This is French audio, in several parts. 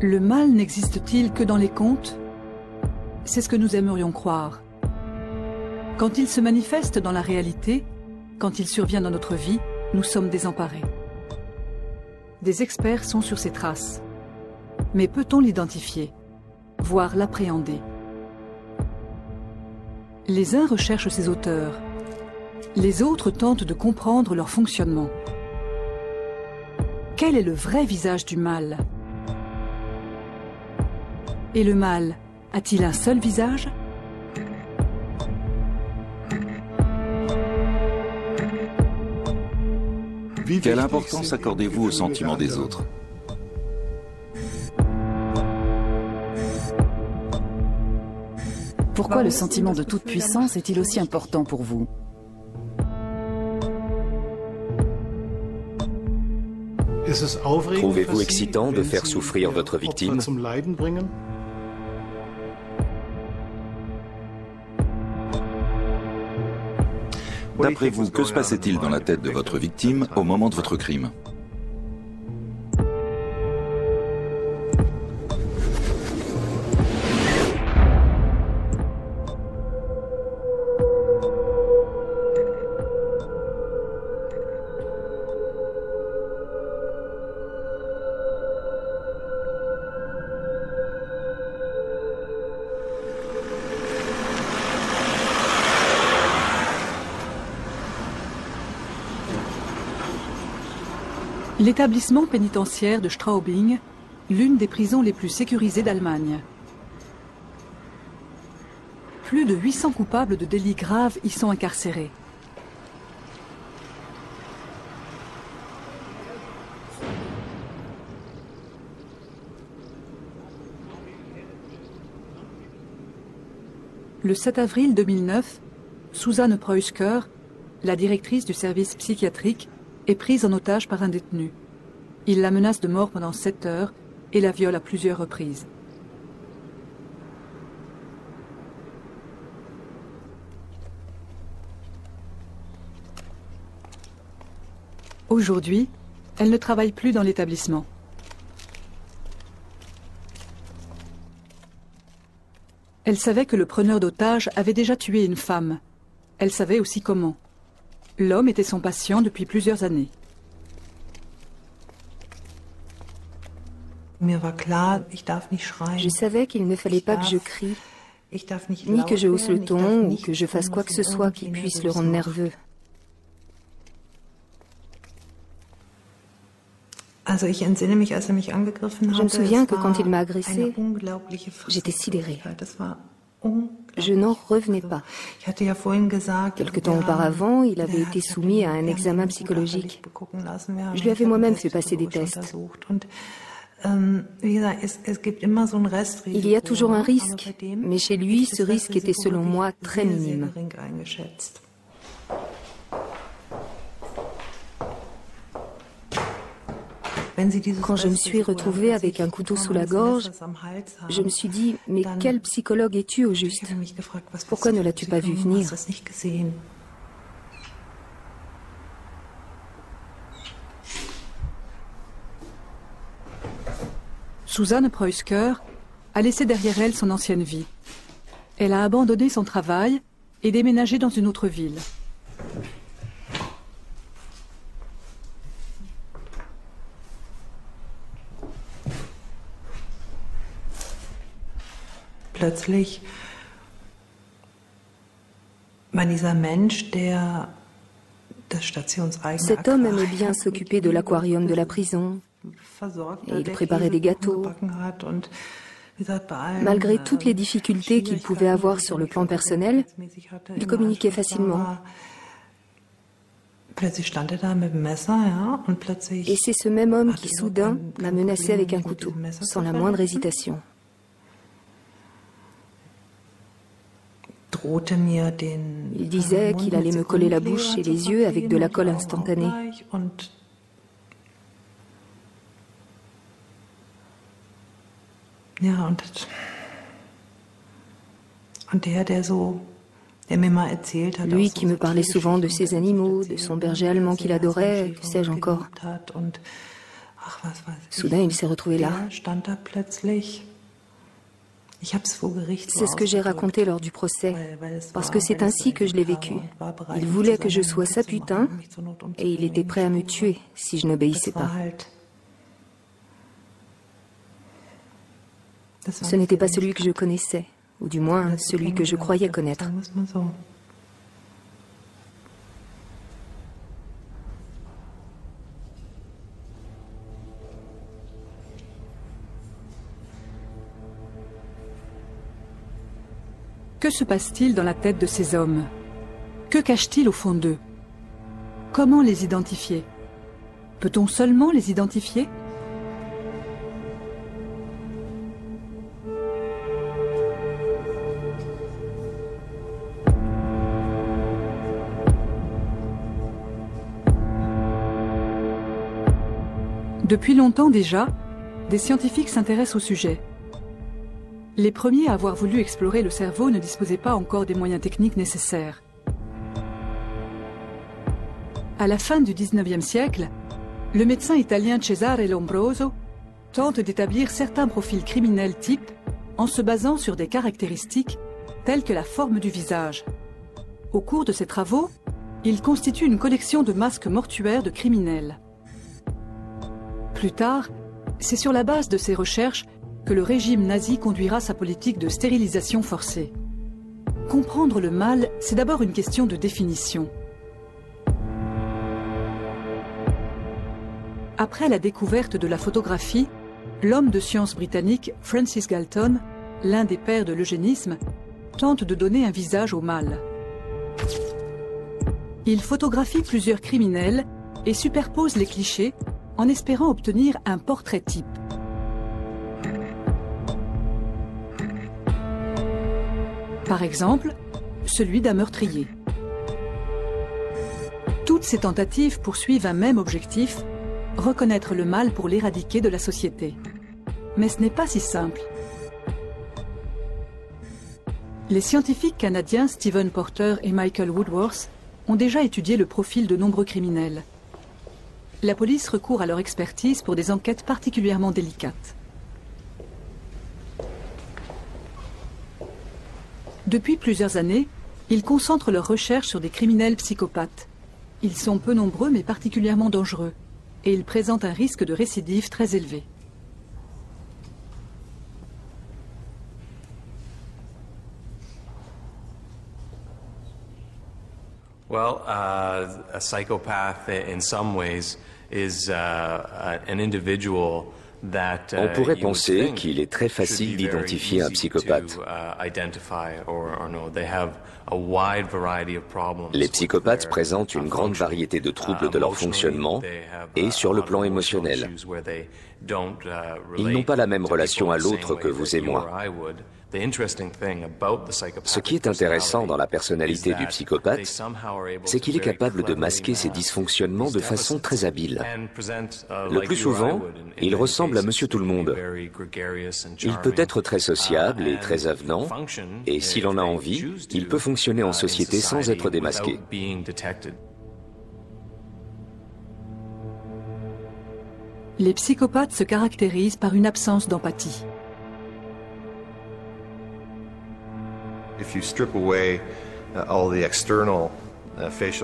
Le mal n'existe-t-il que dans les contes? C'est ce que nous aimerions croire. Quand il se manifeste dans la réalité, quand il survient dans notre vie, nous sommes désemparés. Des experts sont sur ses traces. Mais peut-on l'identifier, voire l'appréhender? Les uns recherchent ses auteurs, les autres tentent de comprendre leur fonctionnement. Quel est le vrai visage du mal? Et le mal a-t-il un seul visage? Quelle importance accordez-vous aux sentiments des autres? Pourquoi le sentiment de toute puissance est-il aussi important pour vous? Trouvez-vous excitant de faire souffrir votre victime? D'après vous, que se passait-il dans la tête de votre victime au moment de votre crime? L'établissement pénitentiaire de Straubing, l'une des prisons les plus sécurisées d'Allemagne. Plus de 800 coupables de délits graves y sont incarcérés. Le 7 avril 2009, Susanne Preusker, la directrice du service psychiatrique, est prise en otage par un détenu. Il la menace de mort pendant 7 heures et la viole à plusieurs reprises. Aujourd'hui, elle ne travaille plus dans l'établissement. Elle savait que le preneur d'otages avait déjà tué une femme. Elle savait aussi comment. L'homme était son patient depuis plusieurs années. Je savais qu'il ne fallait pas que je crie, ni que je hausse le ton, ou que je fasse quoi que ce soit qui puisse le rendre nerveux. Je me souviens que quand il m'a agressée, j'étais sidérée. Je n'en revenais pas. Quelque temps auparavant, il avait été soumis à un examen psychologique. Je lui avais moi-même fait passer des tests. Il y a toujours un risque, mais chez lui, ce risque était selon moi très minime. Quand je me suis retrouvée avec un couteau sous la gorge, je me suis dit, mais quel psychologue es-tu au juste? Pourquoi ne l'as-tu pas vu venir? Susanne Preusker a laissé derrière elle son ancienne vie. Elle a abandonné son travail et déménagé dans une autre ville. Plötzlich war dieser Mensch, der das stationseigene Cet homme aimait bien s'occuper de l'aquarium de la prison et il préparait des gâteaux. Malgré toutes les difficultés qu'il pouvait avoir sur le plan personnel, il communiquait facilement. Et c'est ce même homme qui soudain m'a menacé avec un couteau, sans la moindre hésitation. Il disait qu'il allait me coller la bouche et les yeux avec de la colle instantanée. Lui qui me parlait souvent de ses animaux, de son berger allemand qu'il adorait, que sais-je encore. Soudain, il s'est retrouvé là. C'est ce que j'ai raconté lors du procès, parce que c'est ainsi que je l'ai vécu. Il voulait que je sois sa putain, et il était prêt à me tuer si je n'obéissais pas. Ce n'était pas celui que je connaissais, ou du moins celui que je croyais connaître. Que se passe-t-il dans la tête de ces hommes? Que cache-t-il au fond d'eux? Comment les identifier? Peut-on seulement les identifier? Depuis longtemps déjà, des scientifiques s'intéressent au sujet. Les premiers à avoir voulu explorer le cerveau ne disposaient pas encore des moyens techniques nécessaires. À la fin du XIXe siècle, le médecin italien Cesare Lombroso tente d'établir certains profils criminels types en se basant sur des caractéristiques telles que la forme du visage. Au cours de ses travaux, il constitue une collection de masques mortuaires de criminels. Plus tard, c'est sur la base de ces recherches que le régime nazi conduira sa politique de stérilisation forcée. Comprendre le mal, c'est d'abord une question de définition. Après la découverte de la photographie, l'homme de science britannique Francis Galton, l'un des pères de l'eugénisme, tente de donner un visage au mal. Il photographie plusieurs criminels et superpose les clichés en espérant obtenir un portrait type. Par exemple, celui d'un meurtrier. Toutes ces tentatives poursuivent un même objectif, reconnaître le mal pour l'éradiquer de la société. Mais ce n'est pas si simple. Les scientifiques canadiens Stephen Porter et Michael Woodworth ont déjà étudié le profil de nombreux criminels. La police recourt à leur expertise pour des enquêtes particulièrement délicates. Depuis plusieurs années, ils concentrent leurs recherches sur des criminels psychopathes. Ils sont peu nombreux mais particulièrement dangereux, et ils présentent un risque de récidive très élevé. Well, a psychopath in some ways is an individual. On pourrait penser qu'il est très facile d'identifier un psychopathe. Les psychopathes présentent une grande variété de troubles de leur fonctionnement et sur le plan émotionnel. Ils n'ont pas la même relation à l'autre que vous et moi. Ce qui est intéressant dans la personnalité du psychopathe, c'est qu'il est capable de masquer ses dysfonctionnements de façon très habile. Le plus souvent, il ressemble à Monsieur Tout-le-Monde. Il peut être très sociable et très avenant, et s'il en a envie, il peut fonctionner en société sans être démasqué. Les psychopathes se caractérisent par une absence d'empathie.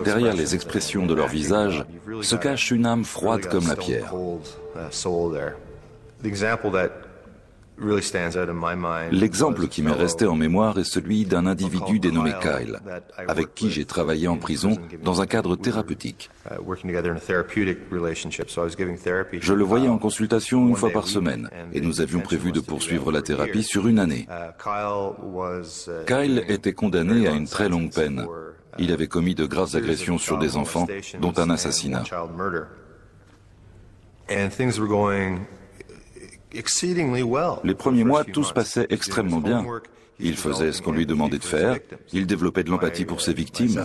Derrière les expressions de leur visage se cache une âme froide comme la pierre. L'exemple qui m'est resté en mémoire est celui d'un individu dénommé Kyle, avec qui j'ai travaillé en prison dans un cadre thérapeutique. Je le voyais en consultation une fois par semaine et nous avions prévu de poursuivre la thérapie sur une année. Kyle était condamné à une très longue peine. Il avait commis de graves agressions sur des enfants, dont un assassinat. Les premiers mois, tout se passait extrêmement bien. Il faisait ce qu'on lui demandait de faire, il développait de l'empathie pour ses victimes.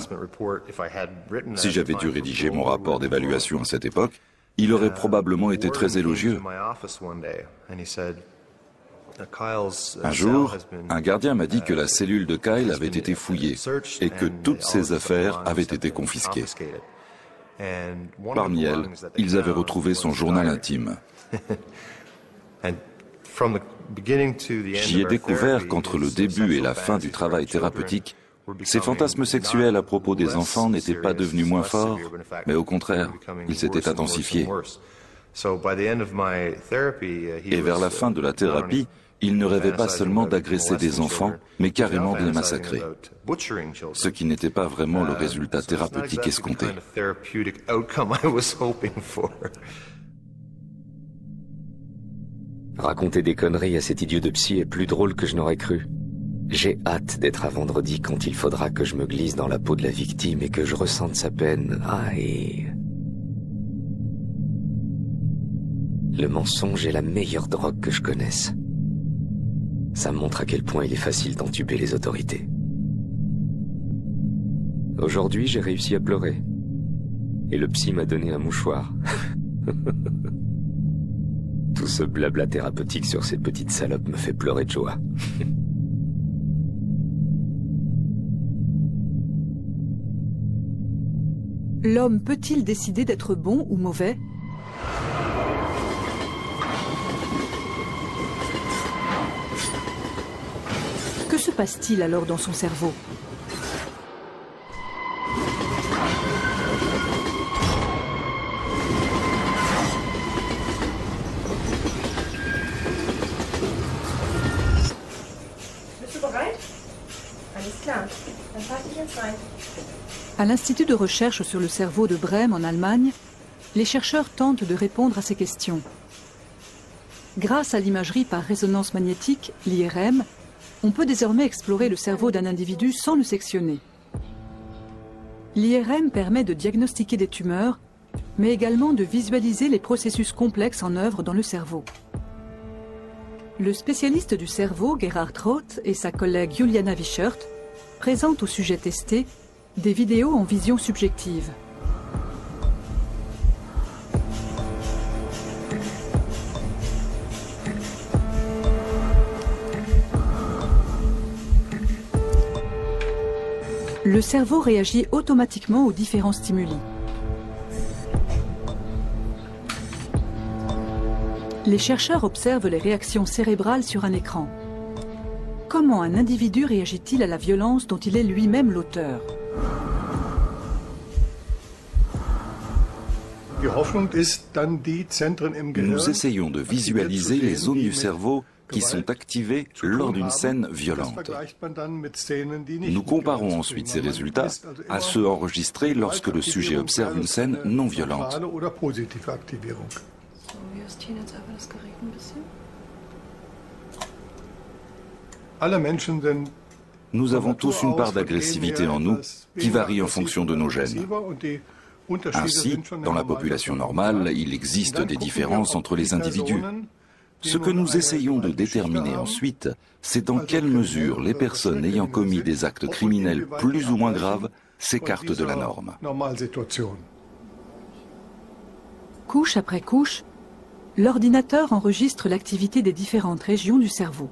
Si j'avais dû rédiger mon rapport d'évaluation à cette époque, il aurait probablement été très élogieux. Un jour, un gardien m'a dit que la cellule de Kyle avait été fouillée et que toutes ses affaires avaient été confisquées. Parmi elles, ils avaient retrouvé son journal intime. J'y ai découvert qu'entre le début et la fin du travail thérapeutique, ces fantasmes sexuels à propos des enfants n'étaient pas devenus moins forts, mais au contraire, ils s'étaient intensifiés. Et vers la fin de la thérapie, il ne rêvait pas seulement d'agresser des enfants, mais carrément de les massacrer, ce qui n'était pas vraiment le résultat thérapeutique escompté. Raconter des conneries à cet idiot de psy est plus drôle que je n'aurais cru. J'ai hâte d'être à vendredi quand il faudra que je me glisse dans la peau de la victime et que je ressente sa peine. Aïe. Le mensonge est la meilleure drogue que je connaisse. Ça montre à quel point il est facile d'entuber les autorités. Aujourd'hui, j'ai réussi à pleurer. Et le psy m'a donné un mouchoir. Tout ce blabla thérapeutique sur ces petites salopes me fait pleurer de joie. L'homme peut-il décider d'être bon ou mauvais ? Que se passe-t-il alors dans son cerveau ? À l'Institut de recherche sur le cerveau de Brême, en Allemagne, les chercheurs tentent de répondre à ces questions. Grâce à l'imagerie par résonance magnétique, l'IRM, on peut désormais explorer le cerveau d'un individu sans le sectionner. L'IRM permet de diagnostiquer des tumeurs, mais également de visualiser les processus complexes en œuvre dans le cerveau. Le spécialiste du cerveau, Gerhard Roth, et sa collègue Juliana Wichert présentent au sujet testé des vidéos en vision subjective. Le cerveau réagit automatiquement aux différents stimuli. Les chercheurs observent les réactions cérébrales sur un écran. Comment un individu réagit-il à la violence dont il est lui-même l'auteur ? Nous essayons de visualiser les zones du cerveau qui sont activées lors d'une scène violente. Nous comparons ensuite ces résultats à ceux enregistrés lorsque le sujet observe une scène non violente. Nous avons tous une part d'agressivité en nous qui varie en fonction de nos gènes. Ainsi, dans la population normale, il existe des différences entre les individus. Ce que nous essayons de déterminer ensuite, c'est dans quelle mesure les personnes ayant commis des actes criminels plus ou moins graves s'écartent de la norme. Couche après couche, l'ordinateur enregistre l'activité des différentes régions du cerveau.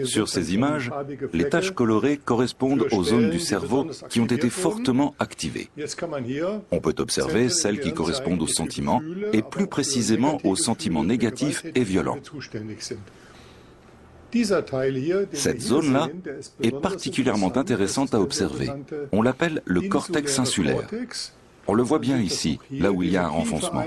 Sur ces images, les taches colorées correspondent aux zones du cerveau qui ont été fortement activées. On peut observer celles qui correspondent aux sentiments, et plus précisément aux sentiments négatifs et violents. Cette zone-là est particulièrement intéressante à observer. On l'appelle le cortex insulaire. On le voit bien ici, là où il y a un renfoncement.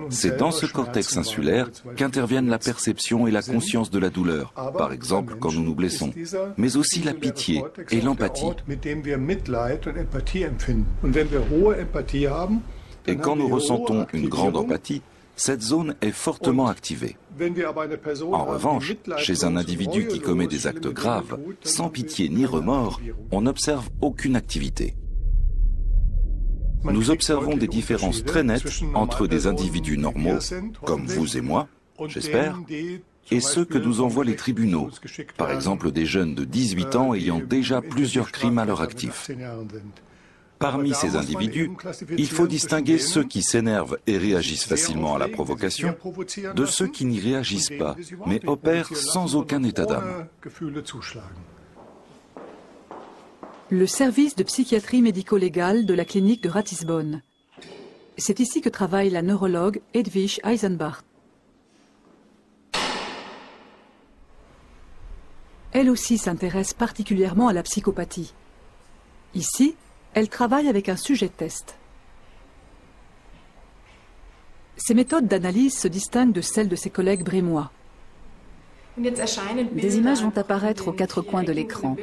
C'est dans ce cortex insulaire qu'interviennent la perception et la conscience de la douleur, par exemple quand nous nous blessons, mais aussi la pitié et l'empathie. Et quand nous ressentons une grande empathie, cette zone est fortement activée. En revanche, chez un individu qui commet des actes graves, sans pitié ni remords, on n'observe aucune activité. Nous observons des différences très nettes entre des individus normaux, comme vous et moi, j'espère, et ceux que nous envoient les tribunaux, par exemple des jeunes de 18 ans ayant déjà plusieurs crimes à leur actif. Parmi ces individus, il faut distinguer ceux qui s'énervent et réagissent facilement à la provocation de ceux qui n'y réagissent pas, mais opèrent sans aucun état d'âme. Le service de psychiatrie médico-légale de la clinique de Ratisbonne. C'est ici que travaille la neurologue Hedwig Eisenbart. Elle aussi s'intéresse particulièrement à la psychopathie. Ici, elle travaille avec un sujet test. Ses méthodes d'analyse se distinguent de celles de ses collègues brémois. Des images vont apparaître aux quatre coins de l'écran.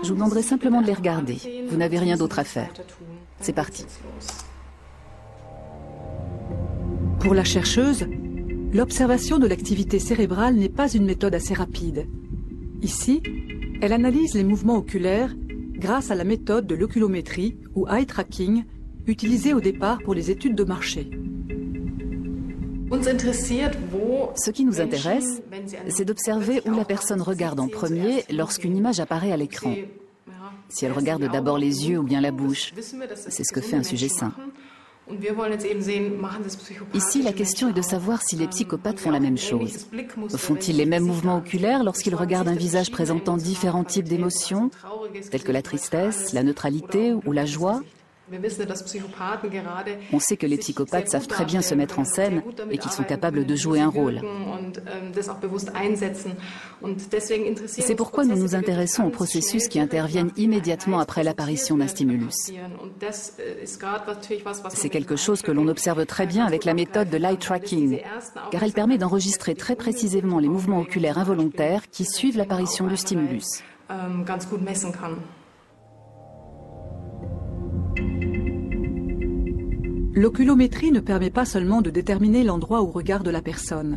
Je vous demanderai simplement de les regarder. Vous n'avez rien d'autre à faire. C'est parti. Pour la chercheuse, l'observation de l'activité cérébrale n'est pas une méthode assez rapide. Ici, elle analyse les mouvements oculaires grâce à la méthode de l'oculométrie ou eye tracking utilisée au départ pour les études de marché. Ce qui nous intéresse, c'est d'observer où la personne regarde en premier lorsqu'une image apparaît à l'écran. Si elle regarde d'abord les yeux ou bien la bouche, c'est ce que fait un sujet sain. Ici, la question est de savoir si les psychopathes font la même chose. Font-ils les mêmes mouvements oculaires lorsqu'ils regardent un visage présentant différents types d'émotions, telles que la tristesse, la neutralité ou la joie ? On sait que les psychopathes savent très bien se mettre en scène et qu'ils sont capables de jouer un rôle. C'est pourquoi nous nous intéressons aux processus qui interviennent immédiatement après l'apparition d'un stimulus. C'est quelque chose que l'on observe très bien avec la méthode de l'eye tracking, car elle permet d'enregistrer très précisément les mouvements oculaires involontaires qui suivent l'apparition du stimulus. L'oculométrie ne permet pas seulement de déterminer l'endroit où regarde la personne.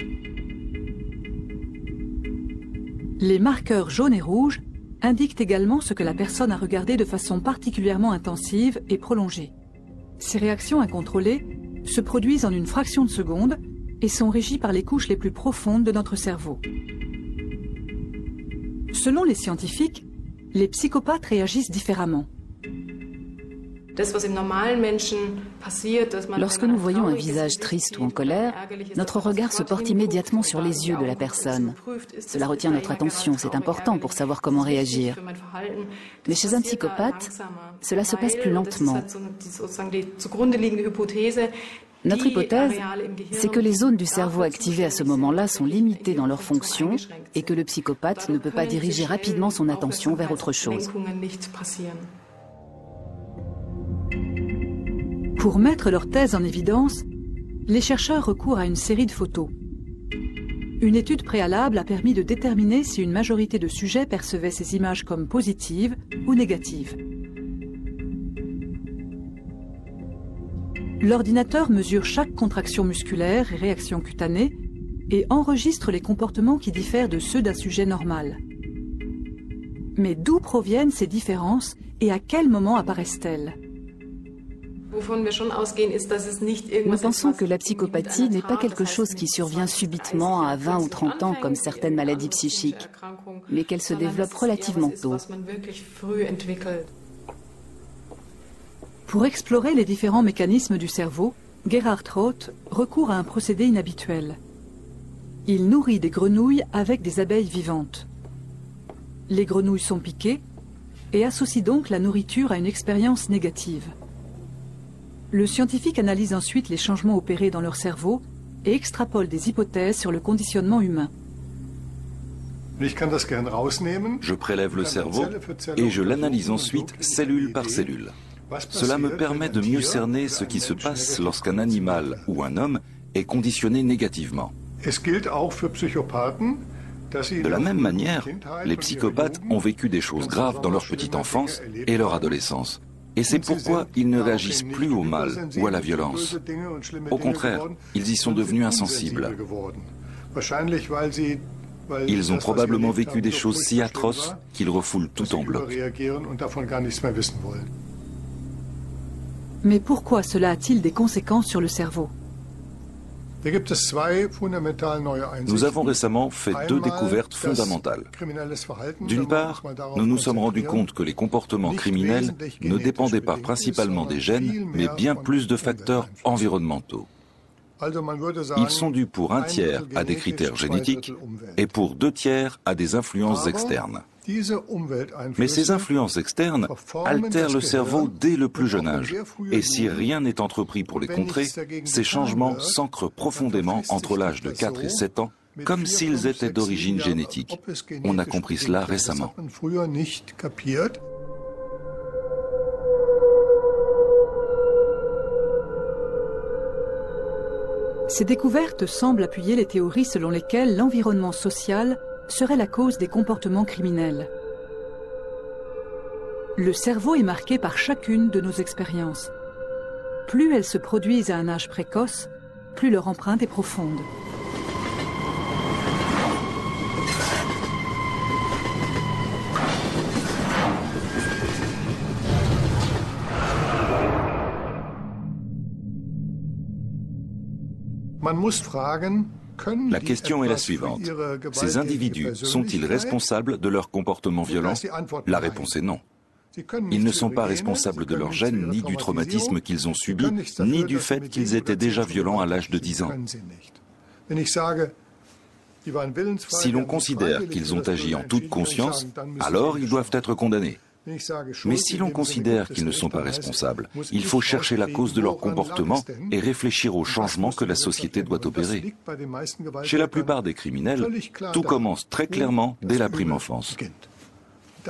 Les marqueurs jaunes et rouges indiquent également ce que la personne a regardé de façon particulièrement intensive et prolongée. Ces réactions incontrôlées se produisent en une fraction de seconde et sont régies par les couches les plus profondes de notre cerveau. Selon les scientifiques, les psychopathes réagissent différemment. Lorsque nous voyons un visage triste ou en colère, notre regard se porte immédiatement sur les yeux de la personne. Cela retient notre attention, c'est important pour savoir comment réagir. Mais chez un psychopathe, cela se passe plus lentement. Notre hypothèse, c'est que les zones du cerveau activées à ce moment-là sont limitées dans leur fonction et que le psychopathe ne peut pas diriger rapidement son attention vers autre chose. Pour mettre leur thèse en évidence, les chercheurs recourent à une série de photos. Une étude préalable a permis de déterminer si une majorité de sujets percevaient ces images comme positives ou négatives. L'ordinateur mesure chaque contraction musculaire et réaction cutanée et enregistre les comportements qui diffèrent de ceux d'un sujet normal. Mais d'où proviennent ces différences et à quel moment apparaissent-elles ? Nous pensons que la psychopathie n'est pas quelque chose qui survient subitement à 20 ou 30 ans comme certaines maladies psychiques, mais qu'elle se développe relativement tôt. Pour explorer les différents mécanismes du cerveau, Gerhard Roth recourt à un procédé inhabituel. Il nourrit des grenouilles avec des abeilles vivantes. Les grenouilles sont piquées et associent donc la nourriture à une expérience négative. Le scientifique analyse ensuite les changements opérés dans leur cerveau et extrapole des hypothèses sur le conditionnement humain. Je prélève le cerveau et je l'analyse ensuite cellule par cellule. Cela me permet de mieux cerner ce qui se passe lorsqu'un animal ou un homme est conditionné négativement. De la même manière, les psychopathes ont vécu des choses graves dans leur petite enfance et leur adolescence. Et c'est pourquoi ils ne réagissent plus au mal ou à la violence. Au contraire, ils y sont devenus insensibles. Ils ont probablement vécu des choses si atroces qu'ils refoulent tout en bloc. Mais pourquoi cela a-t-il des conséquences sur le cerveau ? Nous avons récemment fait deux découvertes fondamentales. D'une part, nous nous sommes rendus compte que les comportements criminels ne dépendaient pas principalement des gènes, mais bien plus de facteurs environnementaux. Ils sont dus pour un tiers à des critères génétiques et pour 2/3 à des influences externes. Mais ces influences externes altèrent le cerveau dès le plus jeune âge. Et si rien n'est entrepris pour les contrer, ces changements s'ancrent profondément entre l'âge de 4 et 7 ans, comme s'ils étaient d'origine génétique. On a compris cela récemment. Ces découvertes semblent appuyer les théories selon lesquelles l'environnement social serait la cause des comportements criminels. Le cerveau est marqué par chacune de nos expériences. Plus elles se produisent à un âge précoce, plus leur empreinte est profonde. La question est la suivante. Ces individus sont-ils responsables de leur comportement violent? La réponse est non. Ils ne sont pas responsables de leurs gènes, ni du traumatisme qu'ils ont subi, ni du fait qu'ils étaient déjà violents à l'âge de 10 ans. Si l'on considère qu'ils ont agi en toute conscience, alors ils doivent être condamnés. Mais si l'on considère qu'ils ne sont pas responsables, il faut chercher la cause de leur comportement et réfléchir aux changements que la société doit opérer. Chez la plupart des criminels, tout commence très clairement dès la prime enfance.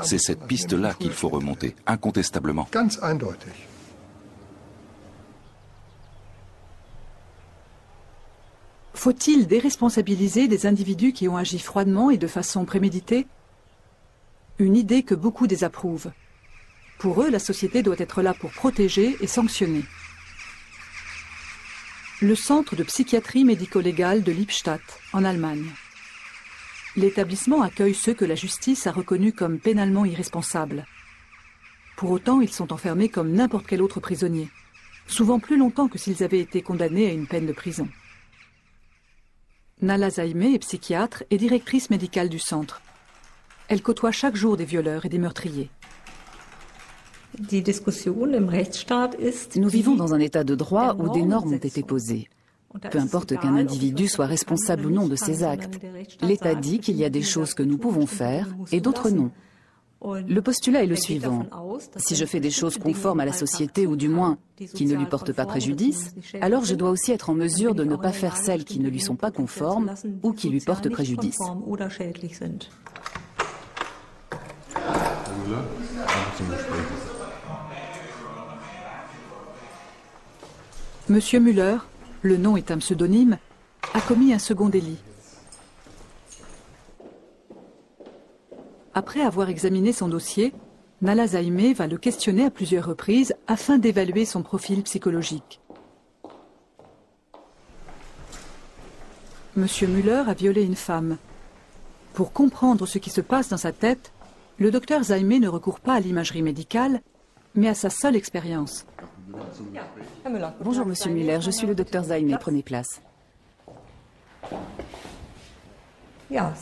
C'est cette piste-là qu'il faut remonter, incontestablement. Faut-il déresponsabiliser des individus qui ont agi froidement et de façon préméditée? Une idée que beaucoup désapprouvent. Pour eux, la société doit être là pour protéger et sanctionner. Le centre de psychiatrie médico-légale de Lippstadt, en Allemagne. L'établissement accueille ceux que la justice a reconnus comme pénalement irresponsables. Pour autant, ils sont enfermés comme n'importe quel autre prisonnier, souvent plus longtemps que s'ils avaient été condamnés à une peine de prison. Nala Zaime est psychiatre et directrice médicale du centre. Elle côtoie chaque jour des violeurs et des meurtriers. Nous vivons dans un état de droit où des normes ont été posées. Peu importe qu'un individu soit responsable ou non de ses actes, l'État dit qu'il y a des choses que nous pouvons faire et d'autres non. Le postulat est le suivant. Si je fais des choses conformes à la société ou du moins qui ne lui portent pas préjudice, alors je dois aussi être en mesure de ne pas faire celles qui ne lui sont pas conformes ou qui lui portent préjudice. Monsieur Müller, le nom est un pseudonyme, a commis un second délit. Après avoir examiné son dossier, Nala Zaime va le questionner à plusieurs reprises afin d'évaluer son profil psychologique. Monsieur Müller a violé une femme. Pour comprendre ce qui se passe dans sa tête, le docteur Zaime ne recourt pas à l'imagerie médicale, mais à sa seule expérience. Bonjour Monsieur Müller, je suis le docteur Zaime, prenez place.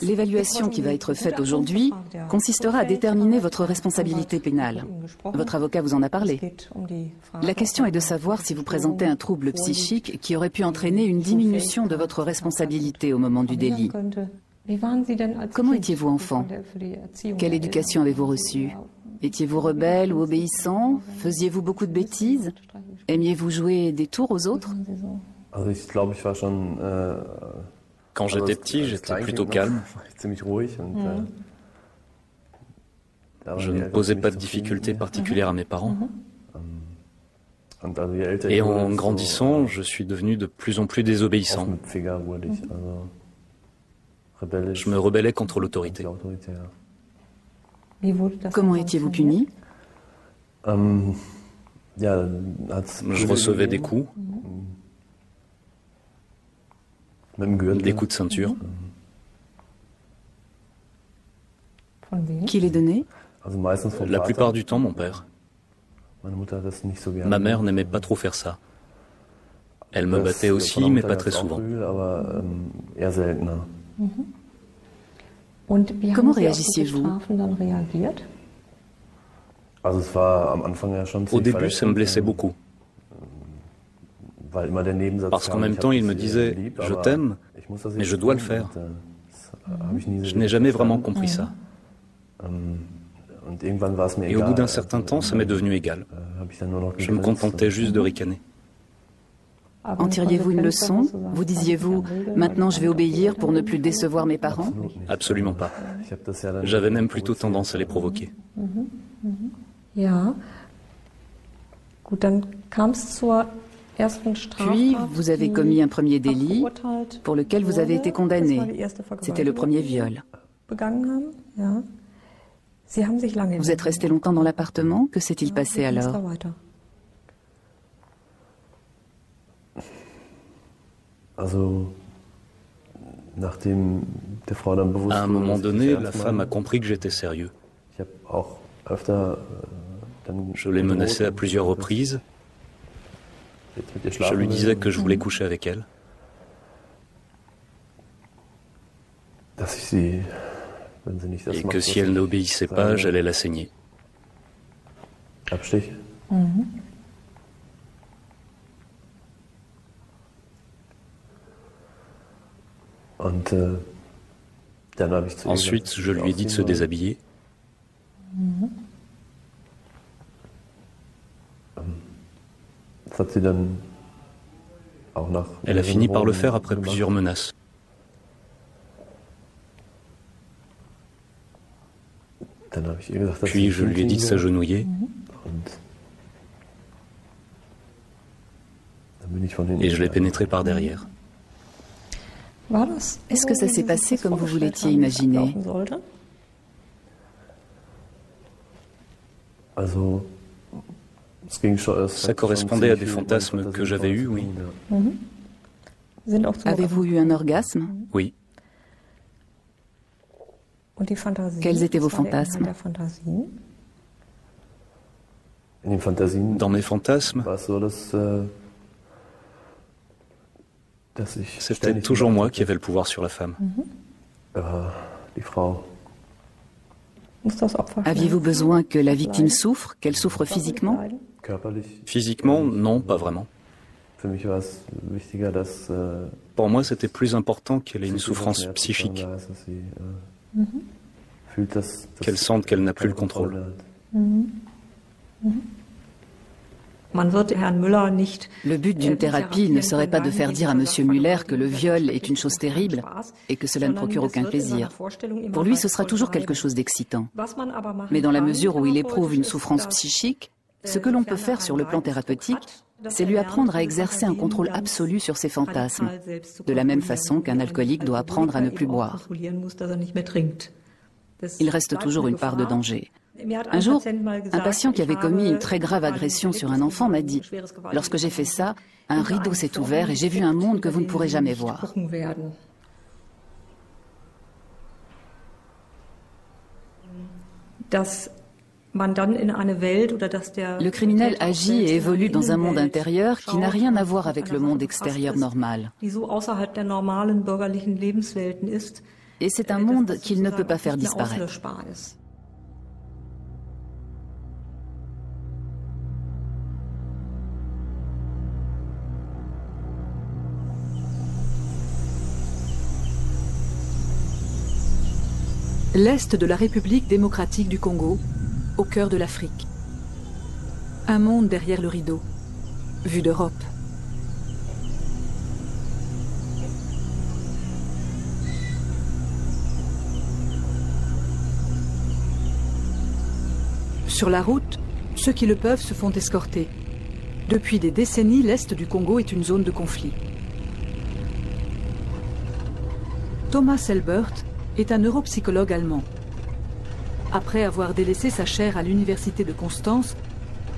L'évaluation qui va être faite aujourd'hui consistera à déterminer votre responsabilité pénale. Votre avocat vous en a parlé. La question est de savoir si vous présentez un trouble psychique qui aurait pu entraîner une diminution de votre responsabilité au moment du délit. Comment étiez-vous enfant? Quelle éducation avez-vous reçue? Étiez-vous rebelle ou obéissant? Faisiez-vous beaucoup de bêtises? Aimiez-vous jouer des tours aux autres? Quand j'étais petit, j'étais plutôt calme. Je ne posais pas de difficultés particulières à mes parents. Et en grandissant, je suis devenu de plus en plus désobéissant. Je me rebellais contre l'autorité. Comment étiez-vous puni? Je recevais des coups. Des coups de ceinture. Qui les donnait? La plupart du temps, mon père. Ma mère n'aimait pas trop faire ça. Elle me battait aussi, mais pas très souvent. Comment réagissiez-vous? Au début, ça me blessait beaucoup. Parce qu'en même temps, il me disait « Je t'aime, mais je dois le faire ». Je n'ai jamais vraiment compris ça. Et au bout d'un certain temps, ça m'est devenu égal. Je me contentais juste de ricaner. En tiriez-vous une leçon? Vous disiez-vous « Maintenant je vais obéir pour ne plus décevoir mes parents » ? Absolument pas. J'avais même plutôt tendance à les provoquer. Puis, vous avez commis un premier délit pour lequel vous avez été condamné. C'était le premier viol. Vous êtes resté longtemps dans l'appartement? Que s'est-il passé alors? À un moment donné, la femme a compris que j'étais sérieux. Je l'ai menacée à plusieurs reprises. Je lui disais que je voulais coucher avec elle. Et que si elle n'obéissait pas, j'allais la saigner. Ensuite, je lui ai dit de se déshabiller. Elle a fini par le faire après plusieurs menaces. Puis je lui ai dit de s'agenouiller. Et je l'ai pénétré par derrière. Est-ce que ça s'est passé comme vous vous l'étiez imaginé? Ça correspondait à des fantasmes que j'avais eus, oui. Avez-vous eu un orgasme? Oui. Quels étaient vos fantasmes? Dans mes fantasmes, c'était toujours moi qui avais le pouvoir sur la femme. Aviez-vous besoin que la victime souffre, qu'elle souffre physiquement? Physiquement, non, pas vraiment. Pour moi, c'était plus important qu'elle ait une souffrance psychique. Qu'elle sente qu'elle n'a plus le contrôle. Le but d'une thérapie ne serait pas de faire dire à M. Müller que le viol est une chose terrible et que cela ne procure aucun plaisir. Pour lui, ce sera toujours quelque chose d'excitant. Mais dans la mesure où il éprouve une souffrance psychique, ce que l'on peut faire sur le plan thérapeutique, c'est lui apprendre à exercer un contrôle absolu sur ses fantasmes, de la même façon qu'un alcoolique doit apprendre à ne plus boire. Il reste toujours une part de danger. Un jour, un patient qui avait commis une très grave agression sur un enfant m'a dit « Lorsque j'ai fait ça, un rideau s'est ouvert et j'ai vu un monde que vous ne pourrez jamais voir. » Le criminel agit et évolue dans un monde intérieur qui n'a rien à voir avec le monde extérieur normal. Et c'est un monde qu'il ne peut pas faire disparaître. L'Est de la République démocratique du Congo, au cœur de l'Afrique. Un monde derrière le rideau, vue d'Europe. Sur la route, ceux qui le peuvent se font escorter. Depuis des décennies, l'Est du Congo est une zone de conflit. Thomas Elbert est un neuropsychologue allemand. Après avoir délaissé sa chaire à l'université de Constance,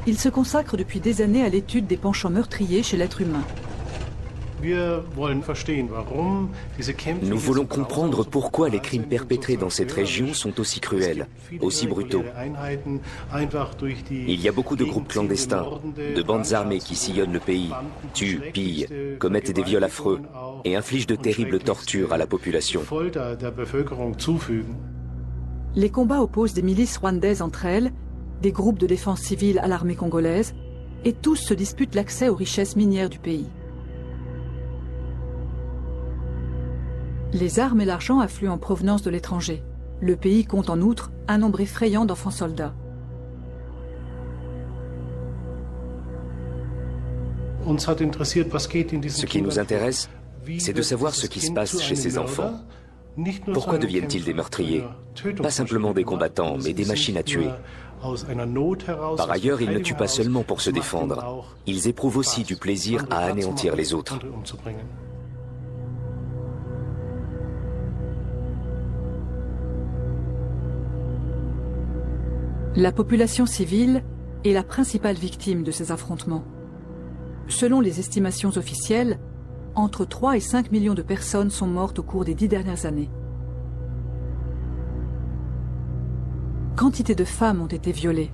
il se consacre depuis des années à l'étude des penchants meurtriers chez l'être humain. Nous voulons comprendre pourquoi les crimes perpétrés dans cette région sont aussi cruels, aussi brutaux. Il y a beaucoup de groupes clandestins, de bandes armées qui sillonnent le pays, tuent, pillent, commettent des viols affreux et infligent de terribles tortures à la population. Les combats opposent des milices rwandaises entre elles, des groupes de défense civile à l'armée congolaise, et tous se disputent l'accès aux richesses minières du pays. Les armes et l'argent affluent en provenance de l'étranger. Le pays compte en outre un nombre effrayant d'enfants soldats. Ce qui nous intéresse, c'est de savoir ce qui se passe chez ces enfants. Pourquoi deviennent-ils des meurtriers? Pas simplement des combattants, mais des machines à tuer. Par ailleurs, ils ne tuent pas seulement pour se défendre. Ils éprouvent aussi du plaisir à anéantir les autres. La population civile est la principale victime de ces affrontements. Selon les estimations officielles, entre 3 et 5 millions de personnes sont mortes au cours des 10 dernières années. Quantité de femmes ont été violées.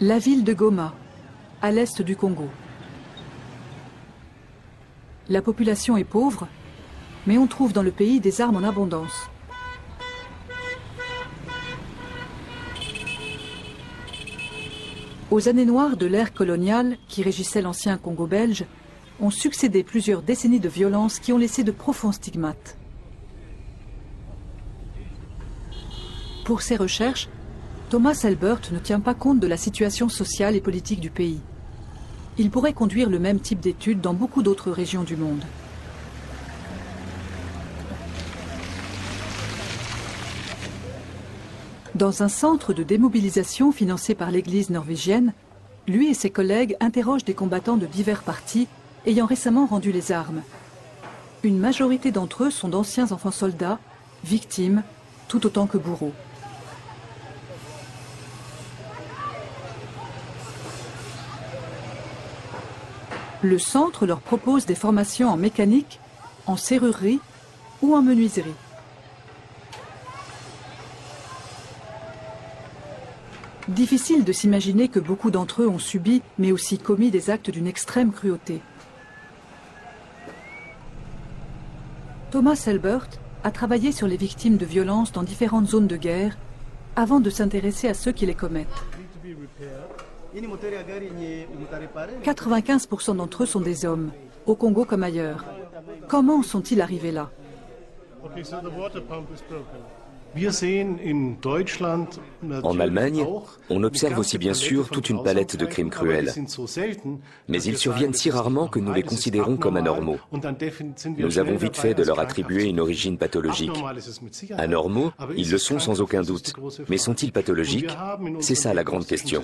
La ville de Goma, à l'est du Congo. La population est pauvre, mais on trouve dans le pays des armes en abondance. Aux années noires de l'ère coloniale qui régissait l'ancien Congo belge, ont succédé plusieurs décennies de violences qui ont laissé de profonds stigmates. Pour ses recherches, Thomas Elbert ne tient pas compte de la situation sociale et politique du pays. Il pourrait conduire le même type d'études dans beaucoup d'autres régions du monde. Dans un centre de démobilisation financé par l'Église norvégienne, lui et ses collègues interrogent des combattants de divers partis ayant récemment rendu les armes. Une majorité d'entre eux sont d'anciens enfants soldats, victimes, tout autant que bourreaux. Le centre leur propose des formations en mécanique, en serrurerie ou en menuiserie. Difficile de s'imaginer que beaucoup d'entre eux ont subi, mais aussi commis des actes d'une extrême cruauté. Thomas Elbert a travaillé sur les victimes de violences dans différentes zones de guerre avant de s'intéresser à ceux qui les commettent. 95% d'entre eux sont des hommes, au Congo comme ailleurs. Comment sont-ils arrivés là? En Allemagne, on observe aussi bien sûr toute une palette de crimes cruels. Mais ils surviennent si rarement que nous les considérons comme anormaux. Nous avons vite fait de leur attribuer une origine pathologique. Anormaux, ils le sont sans aucun doute. Mais sont-ils pathologiques? C'est ça la grande question.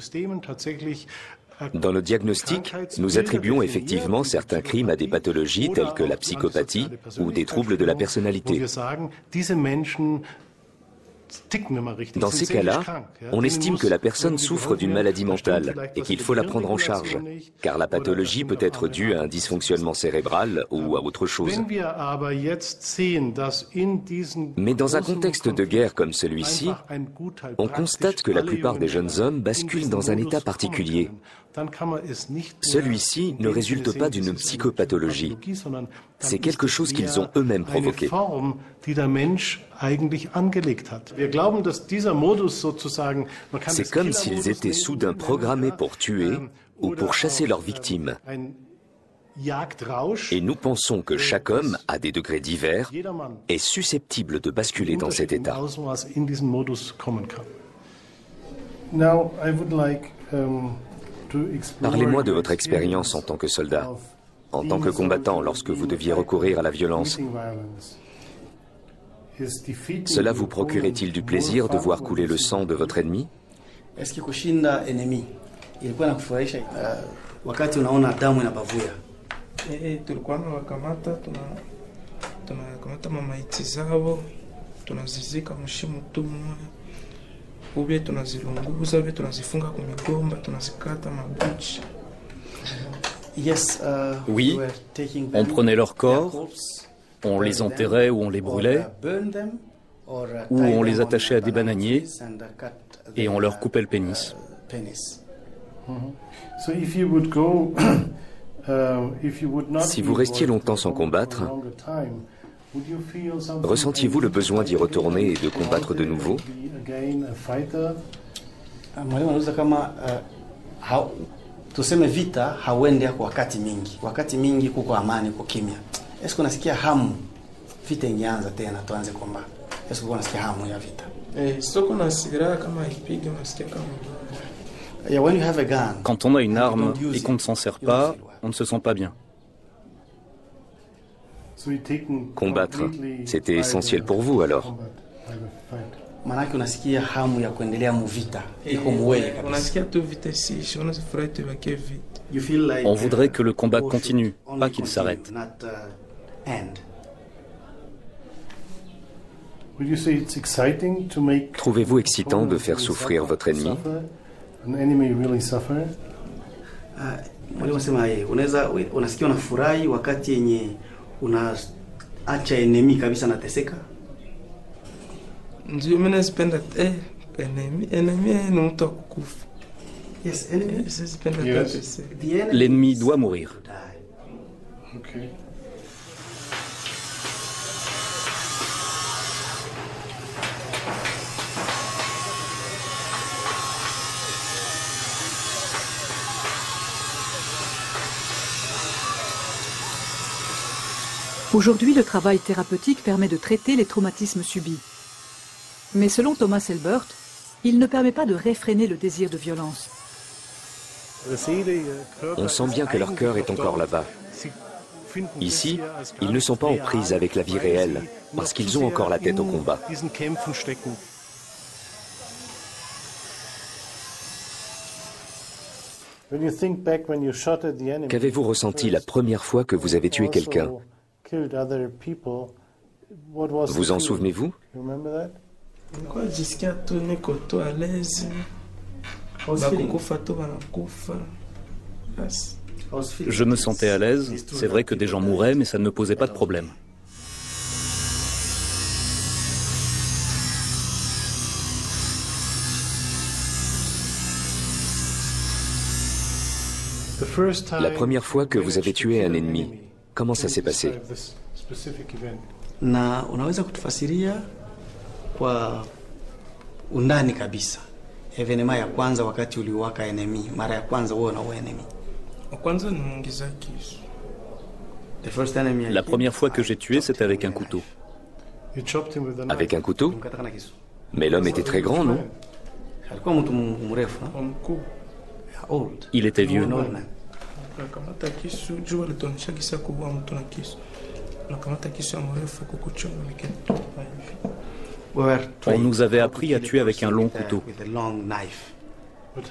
Dans nos diagnostics, nous attribuons effectivement certains crimes à des pathologies telles que la psychopathie ou des troubles de la personnalité. Dans ces cas-là, on estime que la personne souffre d'une maladie mentale et qu'il faut la prendre en charge, car la pathologie peut être due à un dysfonctionnement cérébral ou à autre chose. Mais dans un contexte de guerre comme celui-ci, on constate que la plupart des jeunes hommes basculent dans un état particulier. Celui-ci ne résulte pas d'une psychopathologie. C'est quelque chose qu'ils ont eux-mêmes provoqué. C'est comme s'ils étaient soudain programmés pour tuer ou pour chasser leurs victimes. Et nous pensons que chaque homme, à des degrés divers, est susceptible de basculer dans cet état. Parlez-moi de votre expérience en tant que soldat, en tant que combattant lorsque vous deviez recourir à la violence. Cela vous procurait-il du plaisir de voir couler le sang de votre ennemi? Oui, on prenait leurs corps, on les enterrait ou on les brûlait, ou on les attachait à des bananiers et on leur coupait le pénis. Si vous restiez longtemps sans combattre, ressentiez-vous le besoin d'y retourner et de combattre de nouveau? Tuseme vita hauendi kwa wakati mingi kuko amani, kuko kimya. Esko nasikia hamu vita ingeanza tena tuanze komba? Esko unasikia hamu ya vita? Soko nasikia kama ipige nasikia kama. When you have a gun, quand on a une arme et qu'on ne s'en sert pas, on ne se sent pas bien. Combattre, c'était essentiel pour vous alors? Manake unasikia hamu ya kuendelea mu vita iko muwele kabisa. Unasikia tu vita si, unafurahi tu bakie vita. On voudrait que le combat continue, pas qu'il s'arrête. Trouvez-vous excitant de faire souffrir votre ennemi? Unasikia unafurahi wakati yenye unaacha enemy kabisa nateseka? Ndio mimi nazipenda enemy ni mtu wa kukufa. Yes, enemy. Yes. L'ennemi doit mourir. Okay. Aujourd'hui, le travail thérapeutique permet de traiter les traumatismes subis. Mais selon Thomas Elbert, il ne permet pas de réfréner le désir de violence. On sent bien que leur cœur est encore là-bas. Ici, ils ne sont pas en prise avec la vie réelle, parce qu'ils ont encore la tête au combat. Qu'avez-vous ressenti la première fois que vous avez tué quelqu'un? Vous en souvenez-vous? Je me sentais à l'aise, c'est vrai que des gens mouraient, mais ça ne me posait pas de problème. La première fois que vous avez tué un ennemi, comment ça s'est passé? Na unaweza kutufasiria kwa undani kabisa evenema ya kwanza wakati uliwaka enemy, mara ya kwanza wewe na enemy? Kwanza nimuingiza kisu. La première fois que j'ai tué, c'était avec un couteau. Avec un couteau? Mais l'homme était très grand, non? Il était vieux. On nous avait appris à tuer avec un long couteau.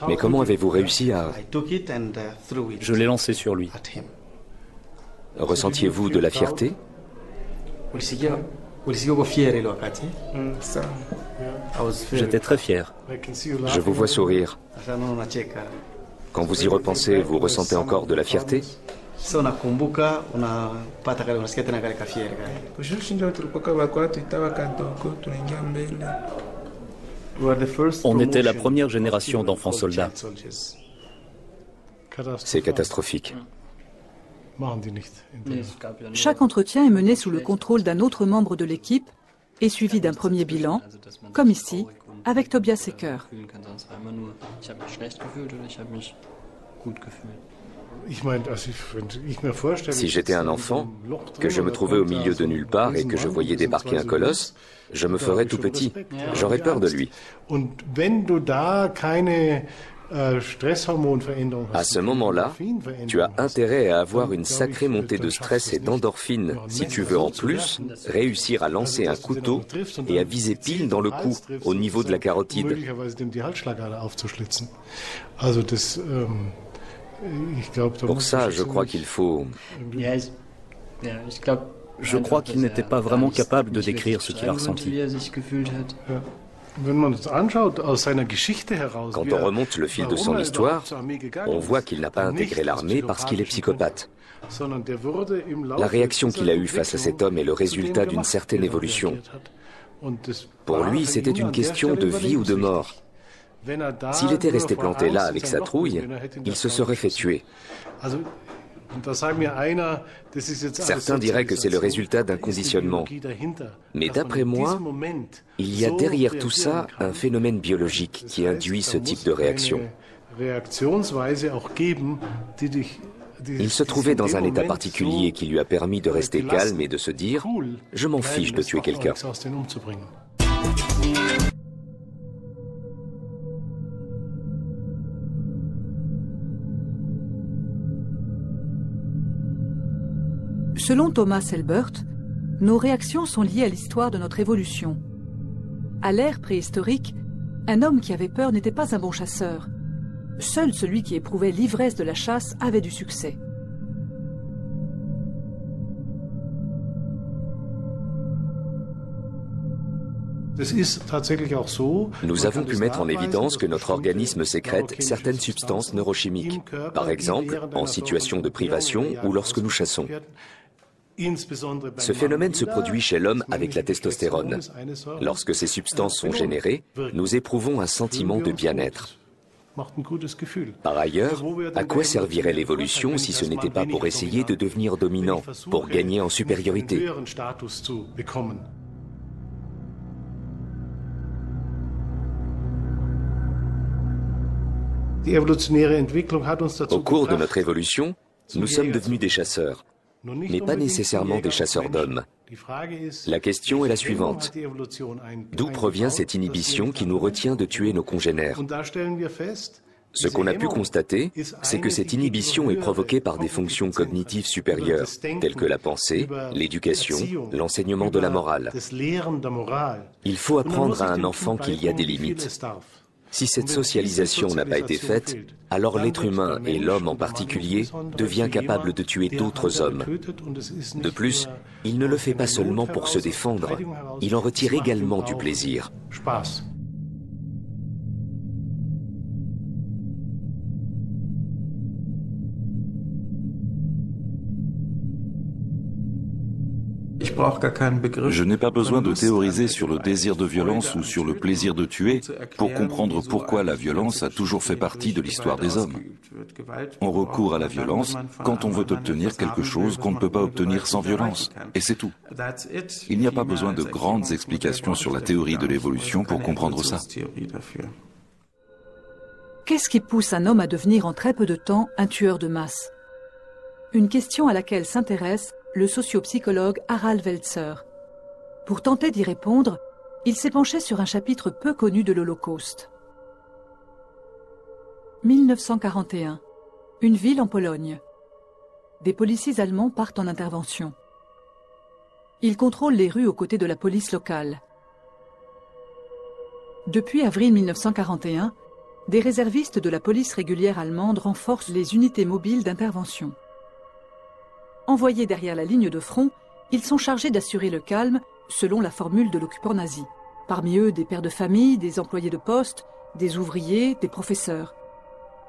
Mais comment avez-vous réussi à... Je l'ai lancé sur lui. Ressentiez-vous de la fierté? J'étais très fier. Je vous vois sourire. Quand vous y repensez, vous ressentez encore de la fierté? On était la première génération d'enfants soldats. C'est catastrophique. Chaque entretien est mené sous le contrôle d'un autre membre de l'équipe et suivi d'un premier bilan, comme ici, avec Tobias Secker. Si j'étais un enfant, que je me trouvais au milieu de nulle part et que je voyais débarquer un colosse, je me ferais tout petit. J'aurais peur de lui. À ce moment-là, tu as intérêt à avoir une sacrée montée de stress et d'endorphine si tu veux en plus réussir à lancer un couteau et à viser pile dans le cou, au niveau de la carotide. Pour ça, je crois qu'il faut... Je crois qu'il n'était pas vraiment capable de décrire ce qu'il a ressenti. Quand on remonte le fil de son histoire, on voit qu'il n'a pas intégré l'armée parce qu'il est psychopathe. La réaction qu'il a eue face à cet homme est le résultat d'une certaine évolution. Pour lui, c'était une question de vie ou de mort. S'il était resté planté là avec sa trouille, il se serait fait tuer. Certains diraient que c'est le résultat d'un conditionnement. Mais d'après moi, il y a derrière tout ça un phénomène biologique qui induit ce type de réaction. Il se trouvait dans un état particulier qui lui a permis de rester calme et de se dire « Je m'en fiche de tuer quelqu'un ». Selon Thomas Elbert, nos réactions sont liées à l'histoire de notre évolution. À l'ère préhistorique, un homme qui avait peur n'était pas un bon chasseur. Seul celui qui éprouvait l'ivresse de la chasse avait du succès. Nous avons pu mettre en évidence que notre organisme sécrète certaines substances neurochimiques, par exemple en situation de privation ou lorsque nous chassons. Ce phénomène se produit chez l'homme avec la testostérone. Lorsque ces substances sont générées, nous éprouvons un sentiment de bien-être. Par ailleurs, à quoi servirait l'évolution si ce n'était pas pour essayer de devenir dominant, pour gagner en supériorité ? Au cours de notre évolution, nous sommes devenus des chasseurs, mais pas nécessairement des chasseurs d'hommes. La question est la suivante. D'où provient cette inhibition qui nous retient de tuer nos congénères ? Ce qu'on a pu constater, c'est que cette inhibition est provoquée par des fonctions cognitives supérieures, telles que la pensée, l'éducation, l'enseignement de la morale. Il faut apprendre à un enfant qu'il y a des limites. Si cette socialisation n'a pas été faite, alors l'être humain, et l'homme en particulier, devient capable de tuer d'autres hommes. De plus, il ne le fait pas seulement pour se défendre, il en retire également du plaisir. Je n'ai pas besoin de théoriser sur le désir de violence ou sur le plaisir de tuer pour comprendre pourquoi la violence a toujours fait partie de l'histoire des hommes. On recourt à la violence quand on veut obtenir quelque chose qu'on ne peut pas obtenir sans violence. Et c'est tout. Il n'y a pas besoin de grandes explications sur la théorie de l'évolution pour comprendre ça. Qu'est-ce qui pousse un homme à devenir en très peu de temps un tueur de masse? Une question à laquelle s'intéresse le sociopsychologue Harald Welzer. Pour tenter d'y répondre, il s'est penché sur un chapitre peu connu de l'Holocauste. 1941. Une ville en Pologne. Des policiers allemands partent en intervention. Ils contrôlent les rues aux côtés de la police locale. Depuis avril 1941, des réservistes de la police régulière allemande renforcent les unités mobiles d'intervention. Envoyés derrière la ligne de front, ils sont chargés d'assurer le calme, selon la formule de l'occupant nazi. Parmi eux, des pères de famille, des employés de poste, des ouvriers, des professeurs.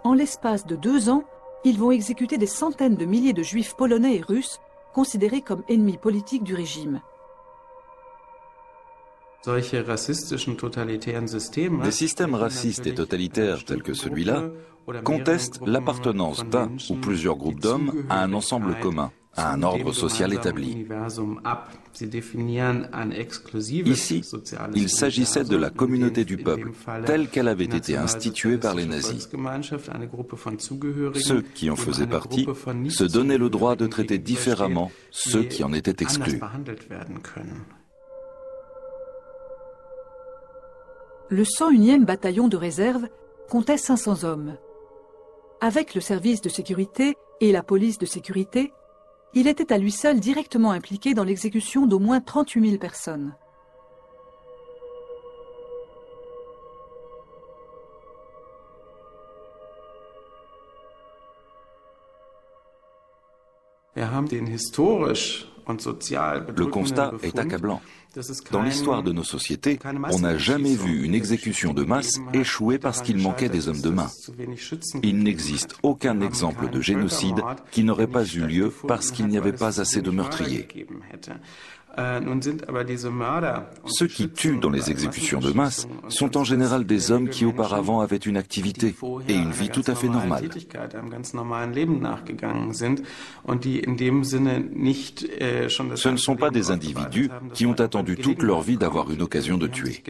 En l'espace de 2 ans, ils vont exécuter des centaines de milliers de juifs polonais et russes, considérés comme ennemis politiques du régime. Des systèmes racistes et totalitaires tels que celui-là contestent l'appartenance d'un ou plusieurs groupes d'hommes à un ensemble commun, à un ordre social établi. Ici, il s'agissait de la communauté du peuple, telle qu'elle avait été instituée par les nazis. Ceux qui en faisaient partie se donnaient le droit de traiter différemment ceux qui en étaient exclus. Le 101e bataillon de réserve comptait 500 hommes. Avec le service de sécurité et la police de sécurité, il était à lui seul directement impliqué dans l'exécution d'au moins 38 000 personnes. Le constat est accablant. Dans l'histoire de nos sociétés, on n'a jamais vu une exécution de masse échouer parce qu'il manquait des hommes de main. Il n'existe aucun exemple de génocide qui n'aurait pas eu lieu parce qu'il n'y avait pas assez de meurtriers. Ceux qui tuent dans les exécutions de masse sont en général des hommes qui auparavant avaient une activité et une vie tout à fait normale. Ce ne sont pas des individus qui ont attendu toute leur vie d'avoir une occasion de tuer.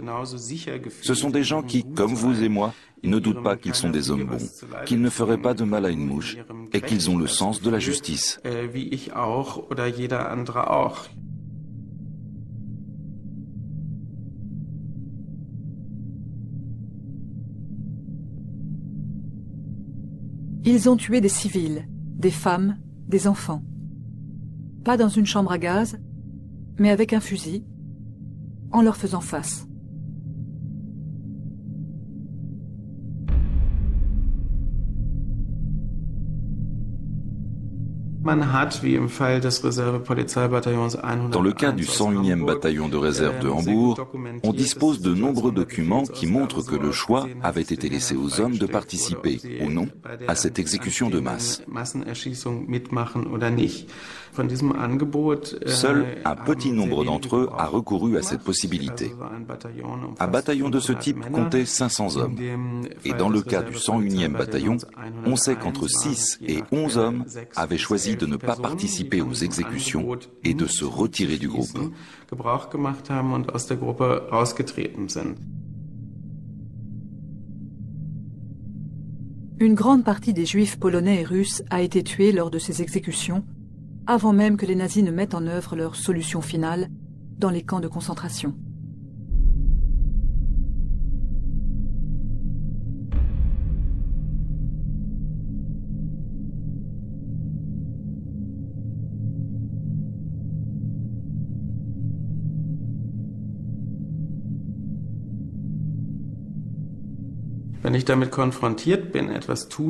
Ce sont des gens qui, comme vous et moi, ne doutent pas qu'ils sont des hommes bons, qu'ils ne feraient pas de mal à une mouche et qu'ils ont le sens de la justice. Ils ont tué des civils, des femmes, des enfants. Pas dans une chambre à gaz, mais avec un fusil, en leur faisant face. Dans le cas du 101e bataillon de réserve de Hambourg, on dispose de nombreux documents qui montrent que le choix avait été laissé aux hommes de participer ou non à cette exécution de masse. Seul un petit nombre d'entre eux a recouru à cette possibilité. Un bataillon de ce type comptait 500 hommes. Et dans le cas du 101e bataillon, on sait qu'entre 6 et 11 hommes avaient choisi de ne pas participer aux exécutions et de se retirer du groupe. Une grande partie des Juifs polonais et russes a été tuée lors de ces exécutions, avant même que les nazis ne mettent en œuvre leur solution finale dans les camps de concentration.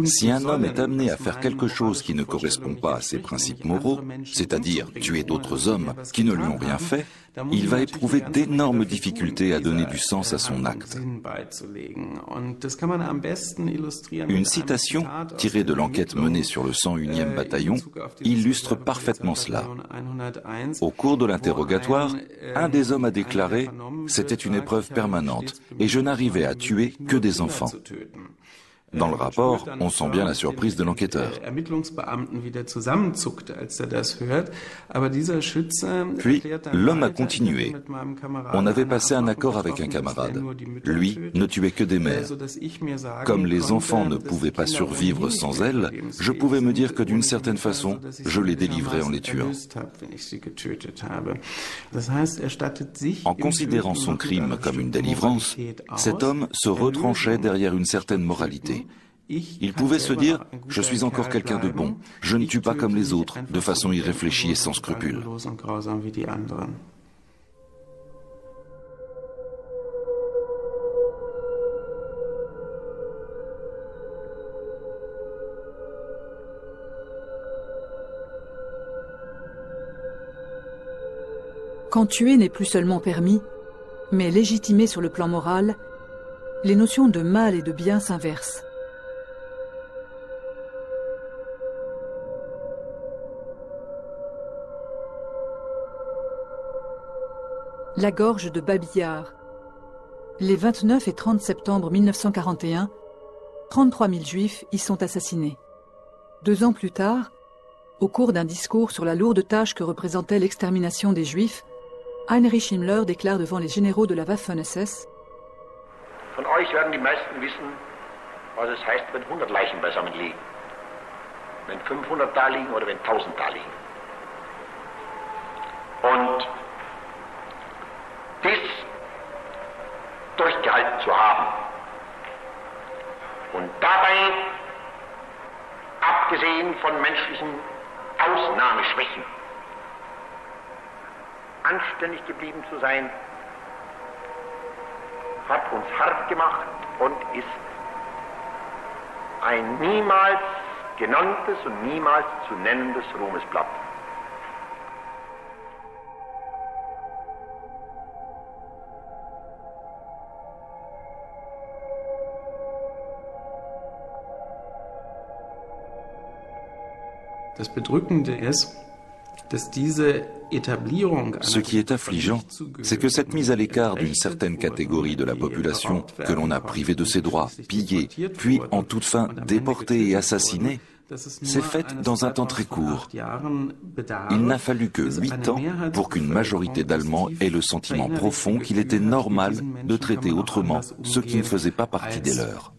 Si un homme est amené à faire quelque chose qui ne correspond pas à ses principes moraux, c'est-à-dire tuer d'autres hommes qui ne lui ont rien fait, il va éprouver d'énormes difficultés à donner du sens à son acte. Une citation tirée de l'enquête menée sur le 101e bataillon illustre parfaitement cela. Au cours de l'interrogatoire, un des hommes a déclaré « C'était une épreuve permanente et je n'arrivais à tuer que des enfants ». Dans le rapport, on sent bien la surprise de l'enquêteur. Puis, l'homme a continué. On avait passé un accord avec un camarade. Lui ne tuait que des mères. Comme les enfants ne pouvaient pas survivre sans elles, je pouvais me dire que d'une certaine façon, je les délivrais en les tuant. En considérant son crime comme une délivrance, cet homme se retranchait derrière une certaine moralité. Il pouvait se dire « Je suis encore quelqu'un de bon, je ne tue pas comme les autres, de façon irréfléchie et sans scrupule ». Quand tuer n'est plus seulement permis, mais légitimé sur le plan moral, les notions de mal et de bien s'inversent. La gorge de Babillard. Les 29 et 30 septembre 1941, 33 000 Juifs y sont assassinés. 2 ans plus tard, au cours d'un discours sur la lourde tâche que représentait l'extermination des Juifs, Heinrich Himmler déclare devant les généraux de la Waffen-SS: Von euch werden die meisten wissen, was es heißt, wenn 100 Leichen beisammen liegen. Wenn 500 da liegen oder wenn 1000 da liegen. Und dies durchgehalten zu haben und dabei, abgesehen von menschlichen Ausnahmeschwächen, anständig geblieben zu sein, hat uns hart gemacht und ist ein niemals genanntes und niemals zu nennendes Ruhmesblatt. Ce qui est affligeant, c'est que cette mise à l'écart d'une certaine catégorie de la population, que l'on a privée de ses droits, pillée, puis en toute fin déportée et assassinée, s'est faite dans un temps très court. Il n'a fallu que 8 ans pour qu'une majorité d'Allemands ait le sentiment profond qu'il était normal de traiter autrement ceux qui ne faisaient pas partie des leurs.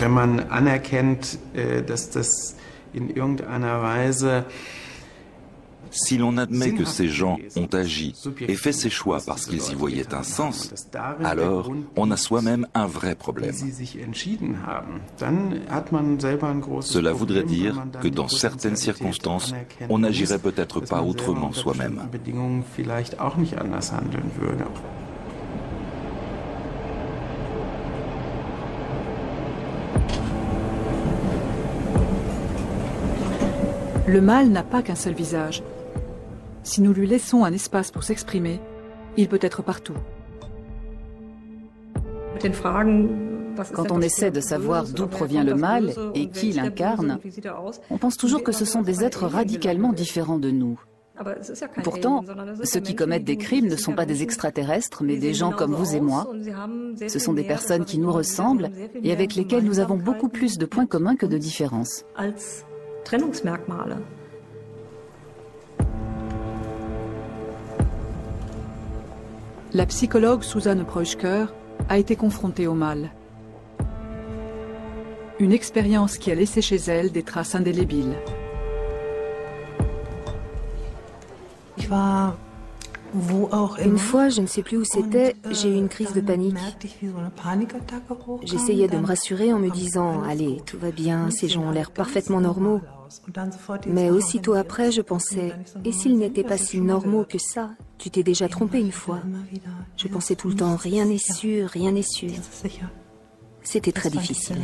Wenn man anerkennt, dass das in irgendeiner Weise Si l'on admet que ces gens ont agi et fait ces choix parce qu'ils y voyaient un sens, alors on a soi-même un vrai problème. Cela voudrait dire que dans certaines circonstances, on n'agirait peut-être pas autrement soi-même. Le mal n'a pas qu'un seul visage. Si nous lui laissons un espace pour s'exprimer, il peut être partout. Quand on essaie de savoir d'où provient le mal et qui l'incarne, on pense toujours que ce sont des êtres radicalement différents de nous. Pourtant, ceux qui commettent des crimes ne sont pas des extraterrestres, mais des gens comme vous et moi. Ce sont des personnes qui nous ressemblent et avec lesquelles nous avons beaucoup plus de points communs que de différences. La psychologue Susanne Preuschker a été confrontée au mal. Une expérience qui a laissé chez elle des traces indélébiles. Une fois, je ne sais plus où c'était, j'ai eu une crise de panique. J'essayais de me rassurer en me disant « Allez, tout va bien, ces gens ont l'air parfaitement normaux ». Mais aussitôt après, je pensais « Et s'ils n'étaient pas si normaux que ça? Tu t'es déjà trompé une fois ». Je pensais tout le temps « Rien n'est sûr, rien n'est sûr ». C'était très difficile.